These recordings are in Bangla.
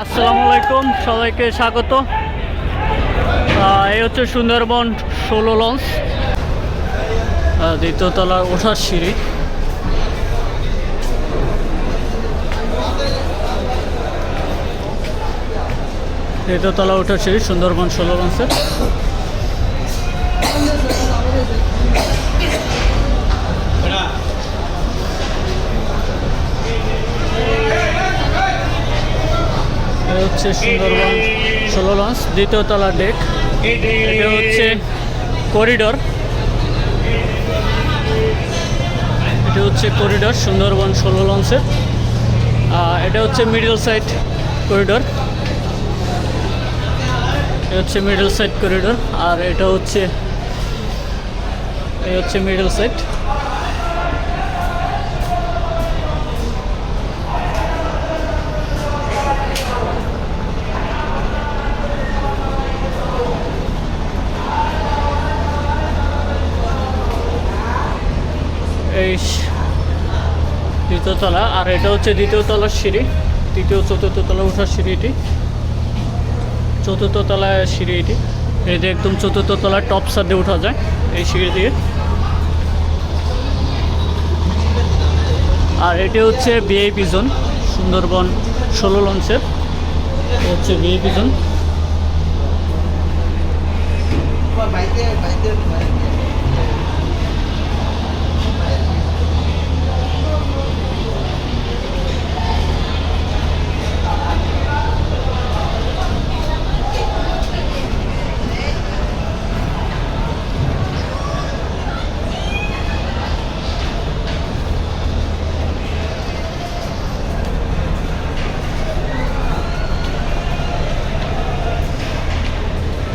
আসসালামু আলাইকুম, সবাইকে স্বাগত। এই হচ্ছে সুন্দরবন 16 লঞ্চ, দ্বিতীয় তলার ওঠার সিঁড়ি। দ্বিতীয় তলা ওঠার সিঁড়ি সুন্দরবন 16 লঞ্চের। হচ্ছে সুন্দরবন 16 লঞ্চ দ্বিতীয় তলা ডেক। এটা হচ্ছে করিডোর, এটা হচ্ছে করিডোর সুন্দরবন 16 লঞ্চের। এটা হচ্ছে মিডল সাইড করিডোর, এটা হচ্ছে মিডল সাইড করিডোর। আর এটা হচ্ছে মিডল সাইড। এই দ্বিতীয় তলা, আর এটা হচ্ছে দ্বিতীয় তলার সিঁড়ি, তৃতীয় চতুর্থ তলা ওঠার সিঁড়িটি, চতুর্থ তলায় সিঁড়ি এটি। এই যে একদম চতুর্থ তলায় টপ সাদে ওঠা যায় এই সিঁড়ি দিয়ে। আর এটি হচ্ছে ভিআইপি জোন সুন্দরবন 16 লঞ্চের, হচ্ছে ভিআইপি জোন।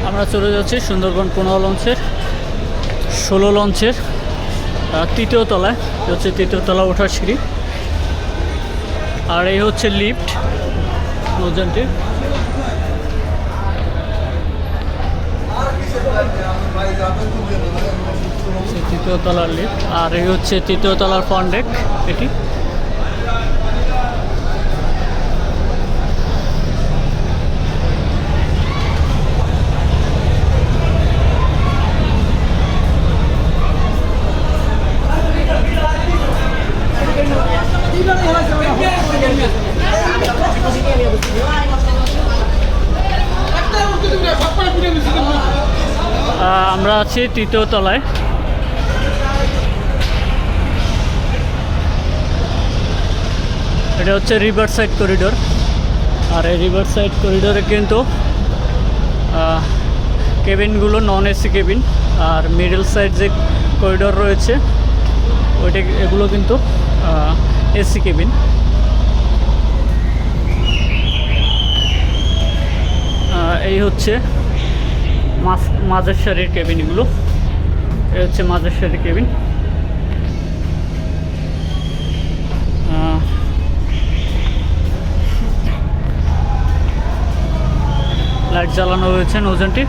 আমরা চলে যাচ্ছি সুন্দরবন 15 লঞ্চের 16 লঞ্চের তৃতীয় তলায়। হচ্ছে তৃতীয় তলা ওঠার সিঁড়ি। আর এই হচ্ছে লিফট নৌযানটির। তৃতীয় তলার লিফট। আর এই হচ্ছে তৃতীয় তলার ফ্রন্ট ডেক এটি। আমরা আছি তৃতীয় তলায়। এটা হচ্ছে রিভার সাইড করিডোর। আর এই রিভার সাইড করিডোরে কিন্তু কেবিনগুলো নন এসি কেবিন। আর মিডল সাইড যে করিডোর রয়েছে এগুলো কিন্তু এসি কেবিন। এই হচ্ছে মাঝের সারির কেবিনগুলো। এই হচ্ছে মাঝের সারির কেবিন। লাইট জ্বালানো হয়েছে নৌযানটি।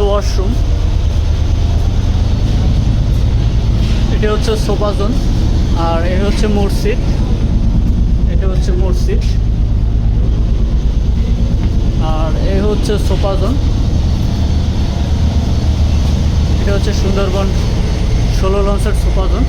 ওয়াশরুম, এটা হচ্ছে সোফা জোন। আর এটা হচ্ছে মসজিদ, এটা হচ্ছে মসজিদ। আর এই হচ্ছে সোফা জোন। এটা হচ্ছে সুন্দরবন 16 লঞ্চের সোফা জোন।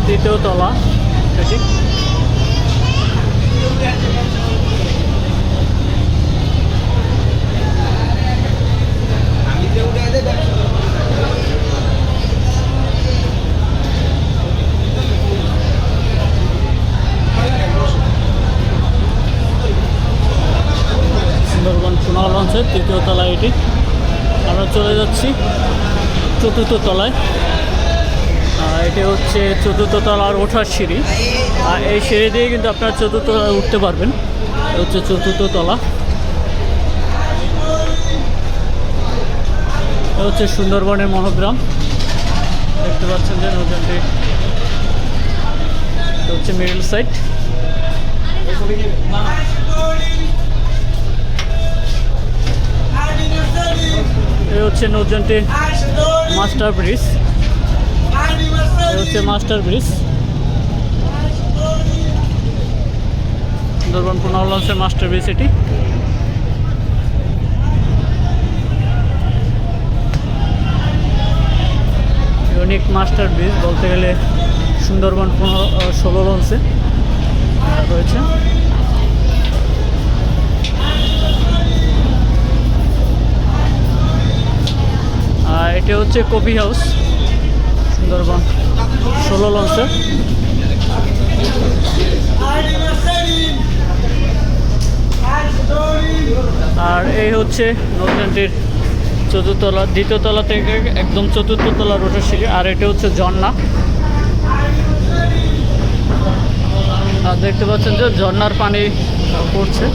দ্বিতীয় তলা এটি। সুন্দরবন পুনঃ লঞ্চের তৃতীয় তলায় এটি। আমরা চলে যাচ্ছি চতুর্থ তলায়। এটি হচ্ছে চতুর্থ তলার ওঠার সিঁড়ি। আর এই সিঁড়ি দিয়ে কিন্তু আপনারা চতুর্থ তলায় উঠতে পারবেন। এটা হচ্ছে চতুর্থ তলা। এটা হচ্ছে সুন্দরবনের মনোগ্রাম, দেখতে পাচ্ছেন যে নৌযানটি। এটা হচ্ছে মিডল সাইড। এই হচ্ছে নৌযানটির মাস্টার ব্রিজ। এই হচ্ছে মাস্টার ব্রিজ, সুন্দরবন পুনঃ লঞ্চের মাস্টার ব্রিজ এটি। ইউনিক মাস্টার ব্রিজ বলতে গেলে সুন্দরবন 16 লঞ্চে রয়েছে। আর এটা হচ্ছে কফি হাউস, সুন্দরবন 16 লঞ্চে। আর এই হচ্ছে নৌযানটির চতুর্থ তলা, দ্বিতীয় তলা থেকে একদম চতুর্থ তলার ওঠার সিঁড়ি। আর এটা হচ্ছে ঝর্ণা। আর দেখতে পাচ্ছেন যে ঝর্ণার পানি পড়ছে।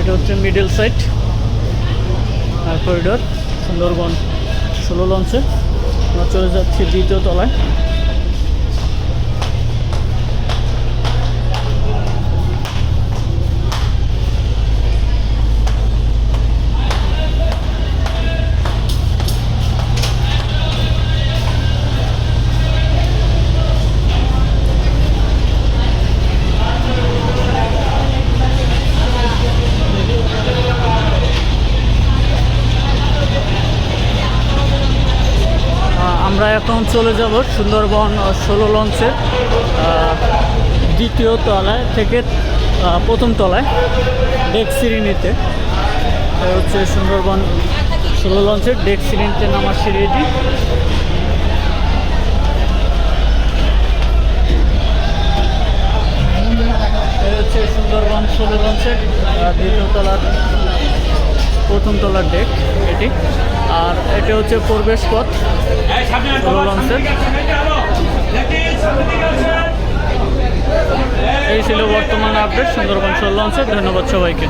এটা হচ্ছে মিডল সাইড করিডোর, সুন্দরবন 16 লঞ্চে। আমরা চলে যাচ্ছি দ্বিতীয় তলায়। আমরা এখন চলে যাব সুন্দরবন 16 লঞ্চের দ্বিতীয় তলায় থেকে প্রথম তলায় ডেক সিঁড়ি নিতে। হচ্ছে সুন্দরবন 16 লঞ্চের ডেক সিঁড়ি নিতে নামার সিঁড়িটি। হচ্ছে সুন্দরবন 16 লঞ্চের দ্বিতীয় তলার প্রথম তলার ডেক এটি। আর এটা হচ্ছে প্রবেশ পথ 16 লঞ্চের। এই ছিল বর্তমান আপডেট সুন্দরবন 16 লঞ্চের। ধন্যবাদ সবাইকে।